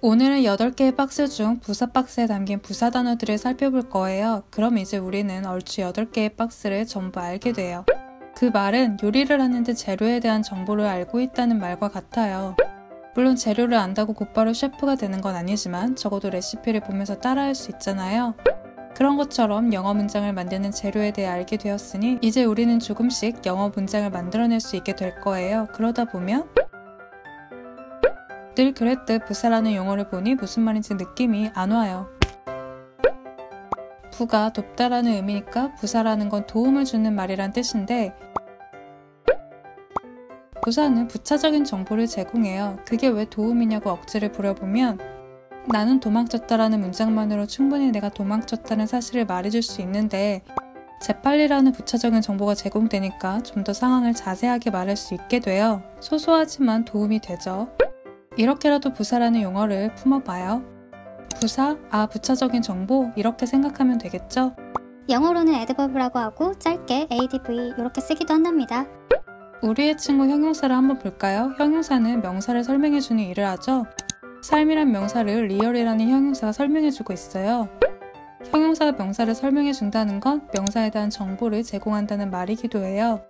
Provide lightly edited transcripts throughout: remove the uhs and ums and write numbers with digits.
오늘은 8개의 박스 중 부사 박스에 담긴 부사 단어들을 살펴볼 거예요. 그럼 이제 우리는 얼추 8개의 박스를 전부 알게 돼요. 그 말은 요리를 하는데 재료에 대한 정보를 알고 있다는 말과 같아요. 물론 재료를 안다고 곧바로 셰프가 되는 건 아니지만 적어도 레시피를 보면서 따라할 수 있잖아요. 그런 것처럼 영어 문장을 만드는 재료에 대해 알게 되었으니 이제 우리는 조금씩 영어 문장을 만들어낼 수 있게 될 거예요. 그러다 보면 늘 그랬듯 부사라는 용어를 보니 무슨 말인지 느낌이 안 와요. 부가 돕다라는 의미니까 부사라는 건 도움을 주는 말이란 뜻인데 부사는 부차적인 정보를 제공해요. 그게 왜 도움이냐고 억지를 부려보면 나는 도망쳤다라는 문장만으로 충분히 내가 도망쳤다는 사실을 말해줄 수 있는데 재빨리라는 부차적인 정보가 제공되니까 좀 더 상황을 자세하게 말할 수 있게 돼요. 소소하지만 도움이 되죠. 이렇게라도 부사라는 용어를 품어봐요. 부사, 부차적인 정보 이렇게 생각하면 되겠죠? 영어로는 adverb라고 하고 짧게 adv 이렇게 쓰기도 한답니다. 우리의 친구 형용사를 한번 볼까요? 형용사는 명사를 설명해주는 일을 하죠. 삶이란 명사를 real이라는 형용사가 설명해주고 있어요. 형용사가 명사를 설명해준다는 건 명사에 대한 정보를 제공한다는 말이기도 해요.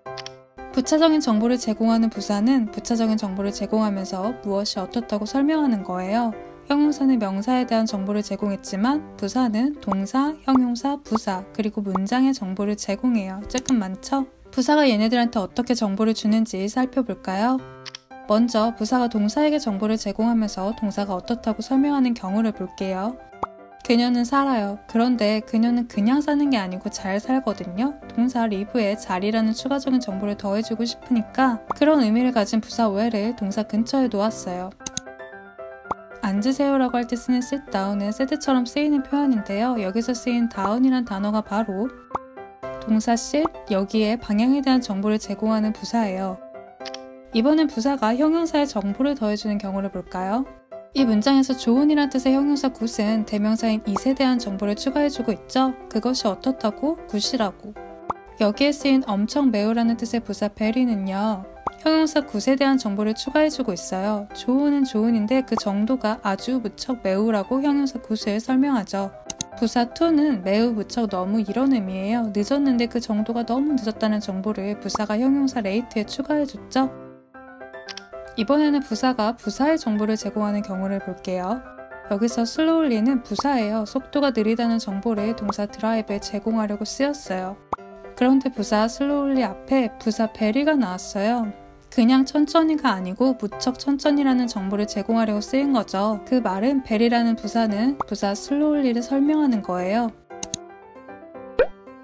부차적인 정보를 제공하는 부사는 부차적인 정보를 제공하면서 무엇이 어떻다고 설명하는 거예요. 형용사는 명사에 대한 정보를 제공했지만 부사는 동사, 형용사, 부사, 그리고 문장의 정보를 제공해요. 조금 많죠? 부사가 얘네들한테 어떻게 정보를 주는지 살펴볼까요? 먼저 부사가 동사에게 정보를 제공하면서 동사가 어떻다고 설명하는 경우를 볼게요. 그녀는 살아요. 그런데 그녀는 그냥 사는 게 아니고 잘 살거든요. 동사 live에 잘이라는 추가적인 정보를 더해주고 싶으니까 그런 의미를 가진 부사 where를 동사 근처에 놓았어요. 앉으세요 라고 할 때 쓰는 sit down은 set처럼 쓰이는 표현인데요. 여기서 쓰인 down이란 단어가 바로 동사 sit, 여기에 방향에 대한 정보를 제공하는 부사예요. 이번엔 부사가 형용사에 정보를 더해주는 경우를 볼까요? 이 문장에서 좋은이란 뜻의 형용사 굿은 대명사인 it에 대한 정보를 추가해주고 있죠. 그것이 어떻다고? 굿이라고. 여기에 쓰인 엄청 매우라는 뜻의 부사 very는요. 형용사 굿에 대한 정보를 추가해주고 있어요. 좋은은 좋은인데 그 정도가 아주 무척 매우라고 형용사 굿을 설명하죠. 부사 to는 매우 무척 너무 이런 의미예요. 늦었는데 그 정도가 너무 늦었다는 정보를 부사가 형용사 late에 추가해줬죠. 이번에는 부사가 부사의 정보를 제공하는 경우를 볼게요. 여기서 slowly는 부사예요. 속도가 느리다는 정보를 동사 drive에 제공하려고 쓰였어요. 그런데 부사 slowly 앞에 부사 very가 나왔어요. 그냥 천천히가 아니고 무척 천천히라는 정보를 제공하려고 쓰인 거죠. 그 말은 very라는 부사는 부사 slowly를 설명하는 거예요.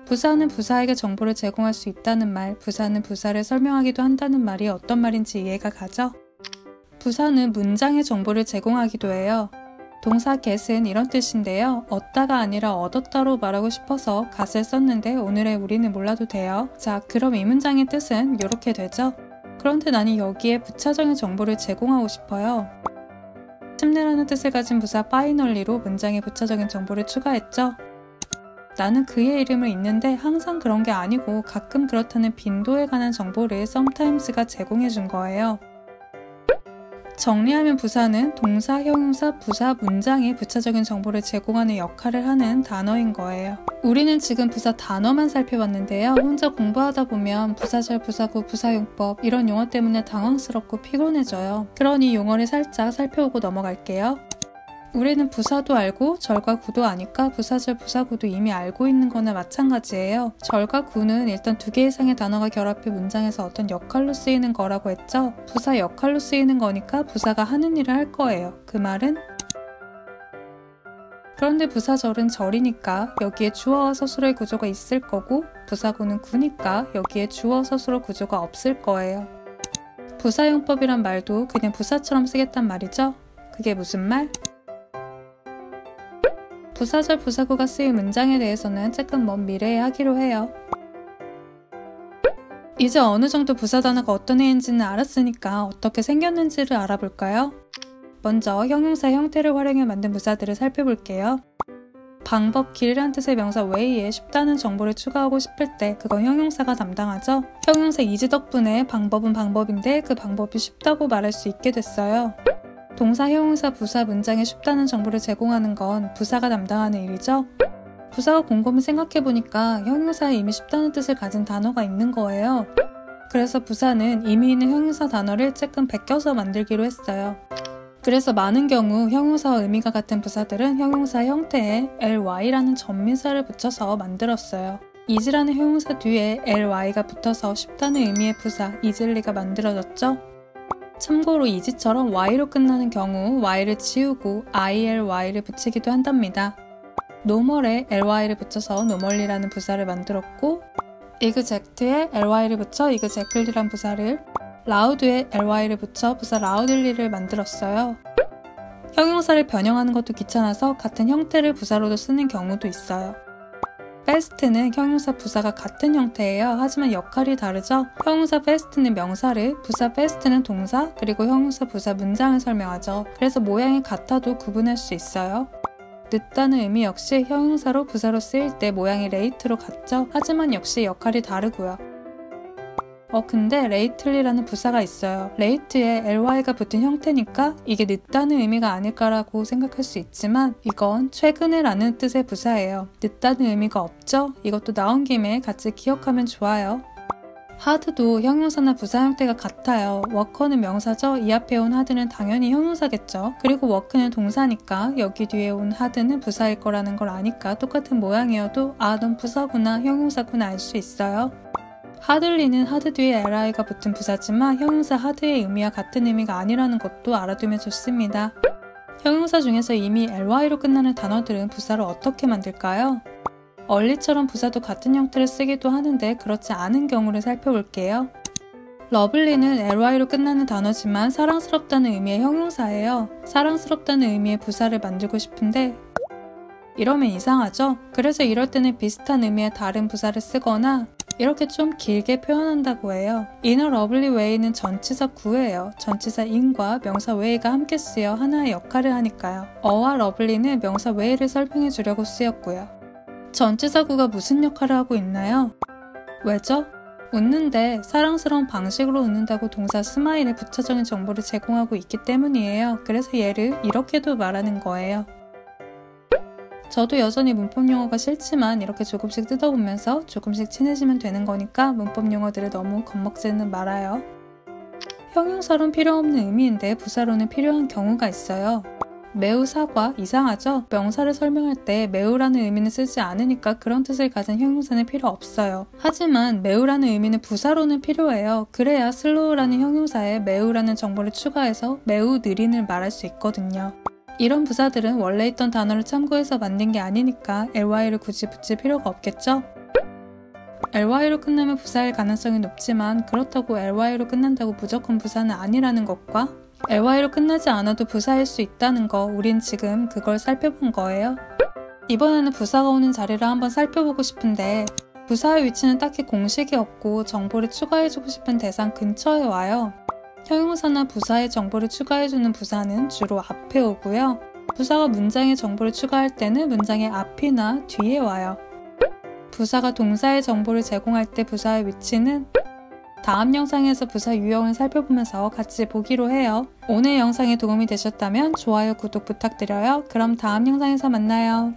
부사는 부사에게 정보를 제공할 수 있다는 말, 부사는 부사를 설명하기도 한다는 말이 어떤 말인지 이해가 가죠? 부사는 문장의 정보를 제공하기도 해요. 동사 get은 이런 뜻인데요. 얻다가 아니라 얻었다로 말하고 싶어서 got을 썼는데 오늘의 우리는 몰라도 돼요. 자, 그럼 이 문장의 뜻은 이렇게 되죠? 그런데 나는 여기에 부차적인 정보를 제공하고 싶어요. 침례라는 뜻을 가진 부사 finally로 문장에 부차적인 정보를 추가했죠. 나는 그의 이름을 잊는데 항상 그런 게 아니고 가끔 그렇다는 빈도에 관한 정보를 sometimes가 제공해준 거예요. 정리하면 부사는 동사, 형용사, 부사, 문장에 부차적인 정보를 제공하는 역할을 하는 단어인 거예요. 우리는 지금 부사 단어만 살펴봤는데요. 혼자 공부하다 보면 부사절, 부사구, 부사용법 이런 용어 때문에 당황스럽고 피곤해져요. 그러니 용어를 살짝 살펴보고 넘어갈게요. 우리는 부사도 알고 절과 구도 아니까 부사절, 부사구도 이미 알고 있는 거나 마찬가지예요. 절과 구는 일단 2개 이상의 단어가 결합해 문장에서 어떤 역할로 쓰이는 거라고 했죠. 부사 역할로 쓰이는 거니까 부사가 하는 일을 할 거예요. 그 말은 그런데 부사절은 절이니까 여기에 주어와 서술의 구조가 있을 거고 부사구는 구니까 여기에 주어, 서술어 구조가 없을 거예요. 부사용법이란 말도 그냥 부사처럼 쓰겠단 말이죠. 그게 무슨 말? 부사절, 부사구가 쓰인 문장에 대해서는 조금 먼 미래에 하기로 해요. 이제 어느 정도 부사 단어가 어떤 애인지는 알았으니까 어떻게 생겼는지를 알아볼까요? 먼저 형용사 형태를 활용해 만든 부사들을 살펴볼게요. 방법, 길이란 뜻의 명사 way에 쉽다는 정보를 추가하고 싶을 때 그건 형용사가 담당하죠. 형용사 easy 덕분에 방법은 방법인데 그 방법이 쉽다고 말할 수 있게 됐어요. 동사, 형용사, 부사 문장에 쉽다는 정보를 제공하는 건 부사가 담당하는 일이죠. 부사가 곰곰이 생각해보니까 형용사에 이미 쉽다는 뜻을 가진 단어가 있는 거예요. 그래서 부사는 이미 있는 형용사 단어를 조금 베껴서 만들기로 했어요. 그래서 많은 경우 형용사와 의미가 같은 부사들은 형용사 형태에 ly라는 전미사를 붙여서 만들었어요. easy라는 형용사 뒤에 ly가 붙어서 쉽다는 의미의 부사 easily 가 만들어졌죠. 참고로 easy처럼 y로 끝나는 경우 y를 지우고 ily를 붙이기도 한답니다. normal에 ly를 붙여서 normally라는 부사를 만들었고, exact에 ly를 붙여 exactly란 부사를, loud에 ly를 붙여 부사 loudly를 만들었어요. 형용사를 변형하는 것도 귀찮아서 같은 형태를 부사로도 쓰는 경우도 있어요. fast는 형용사 부사가 같은 형태예요. 하지만 역할이 다르죠. 형용사 fast는 명사를, 부사 fast는 동사, 그리고 형용사 부사 문장을 설명하죠. 그래서 모양이 같아도 구분할 수 있어요. 늦다는 의미 역시 형용사로 부사로 쓰일 때 모양이 late로 같죠. 하지만 역시 역할이 다르고요. 근데 lately라는 부사가 있어요. late에 ly가 붙은 형태니까 이게 늦다는 의미가 아닐까라고 생각할 수 있지만 이건 최근에 라는 뜻의 부사예요. 늦다는 의미가 없죠? 이것도 나온 김에 같이 기억하면 좋아요. hard도 형용사나 부사 형태가 같아요. worker는 명사죠. 이 앞에 온 hard는 당연히 형용사겠죠. 그리고 work는 동사니까 여기 뒤에 온 hard는 부사일 거라는 걸 아니까 똑같은 모양이어도 넌 부사구나, 형용사구나 알 수 있어요. hardly는 hard 뒤에 ly가 붙은 부사지만 형용사 hard의 의미와 같은 의미가 아니라는 것도 알아두면 좋습니다. 형용사 중에서 이미 ly로 끝나는 단어들은 부사를 어떻게 만들까요? early처럼 부사도 같은 형태를 쓰기도 하는데 그렇지 않은 경우를 살펴볼게요. lovely는 ly로 끝나는 단어지만 사랑스럽다는 의미의 형용사예요. 사랑스럽다는 의미의 부사를 만들고 싶은데 이러면 이상하죠? 그래서 이럴 때는 비슷한 의미의 다른 부사를 쓰거나 이렇게 좀 길게 표현한다고 해요. in a lovely way는 전치사 구예요. 전치사 in과 명사 way가 함께 쓰여 하나의 역할을 하니까요. a와 lovely는 명사 way를 설명해 주려고 쓰였고요. 전치사 구가 무슨 역할을 하고 있나요? 왜죠? 웃는데 사랑스러운 방식으로 웃는다고 동사 smile에 부차적인 정보를 제공하고 있기 때문이에요. 그래서 얘를 이렇게도 말하는 거예요. 저도 여전히 문법 용어가 싫지만 이렇게 조금씩 뜯어보면서 조금씩 친해지면 되는 거니까 문법 용어들을 너무 겁먹지는 말아요. 형용사로는 필요 없는 의미인데 부사로는 필요한 경우가 있어요. 매우 사과, 이상하죠? 명사를 설명할 때 매우라는 의미는 쓰지 않으니까 그런 뜻을 가진 형용사는 필요 없어요. 하지만 매우라는 의미는 부사로는 필요해요. 그래야 slow라는 형용사에 매우라는 정보를 추가해서 매우 느린을 말할 수 있거든요. 이런 부사들은 원래 있던 단어를 참고해서 만든 게 아니니까 ly를 굳이 붙일 필요가 없겠죠? ly로 끝나면 부사일 가능성이 높지만 그렇다고 ly로 끝난다고 무조건 부사는 아니라는 것과 ly로 끝나지 않아도 부사일 수 있다는 거, 우린 지금 그걸 살펴본 거예요. 이번에는 부사가 오는 자리를 한번 살펴보고 싶은데 부사의 위치는 딱히 공식이 없고 정보를 추가해주고 싶은 대상 근처에 와요. 형용사나 부사의 정보를 추가해주는 부사는 주로 앞에 오고요. 부사가 문장에 정보를 추가할 때는 문장의 앞이나 뒤에 와요. 부사가 동사의 정보를 제공할 때 부사의 위치는 다음 영상에서 부사 유형을 살펴보면서 같이 보기로 해요. 오늘 영상이 도움이 되셨다면 좋아요, 구독 부탁드려요. 그럼 다음 영상에서 만나요.